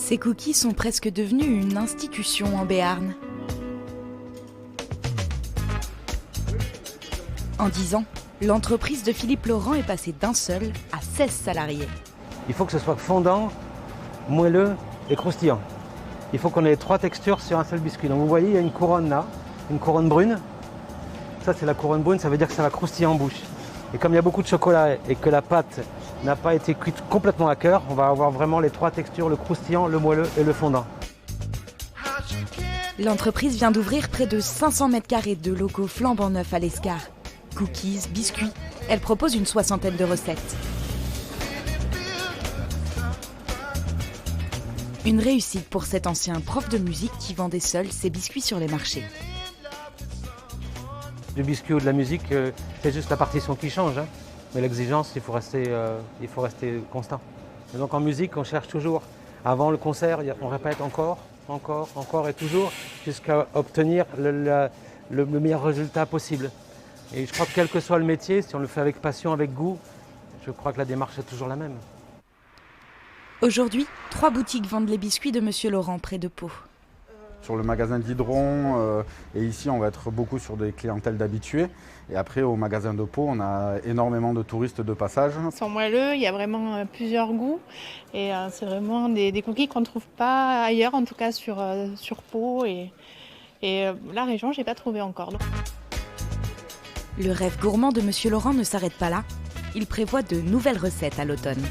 Ces cookies sont presque devenus une institution en Béarn. En 10 ans, l'entreprise de Philippe Laurent est passée d'un seul à 16 salariés. Il faut que ce soit fondant, moelleux et croustillant. Il faut qu'on ait 3 textures sur un seul biscuit. Donc vous voyez, il y a une couronne là, une couronne brune. Ça c'est la couronne brune, ça veut dire que ça va croustiller en bouche. Et comme il y a beaucoup de chocolat et que la pâte n'a pas été cuite complètement à cœur, on va avoir vraiment les 3 textures, le croustillant, le moelleux et le fondant. L'entreprise vient d'ouvrir près de 500 mètres carrés de locaux flambant neufs à l'Escar. Cookies, biscuits, elle propose une 60aine de recettes. Une réussite pour cet ancien prof de musique qui vendait seul ses biscuits sur les marchés. Du biscuit ou de la musique, c'est juste la partition qui change. Mais l'exigence, il faut rester constant. Et donc en musique, on cherche toujours. Avant le concert, on répète encore et toujours, jusqu'à obtenir le meilleur résultat possible. Et je crois que quel que soit le métier, si on le fait avec passion, avec goût, je crois que la démarche est toujours la même. Aujourd'hui, 3 boutiques vendent les biscuits de Monsieur Laurent près de Pau. Sur le magasin d'Hydron, et ici on va être beaucoup sur des clientèles d'habitués. Et après au magasin de Pau, on a énormément de touristes de passage. Ils sont moelleux, il y a vraiment plusieurs goûts. Et c'est vraiment des cookies qu'on ne trouve pas ailleurs, en tout cas sur Pau. Et la région, je n'ai pas trouvé encore. Le rêve gourmand de Monsieur Laurent ne s'arrête pas là. Il prévoit de nouvelles recettes à l'automne.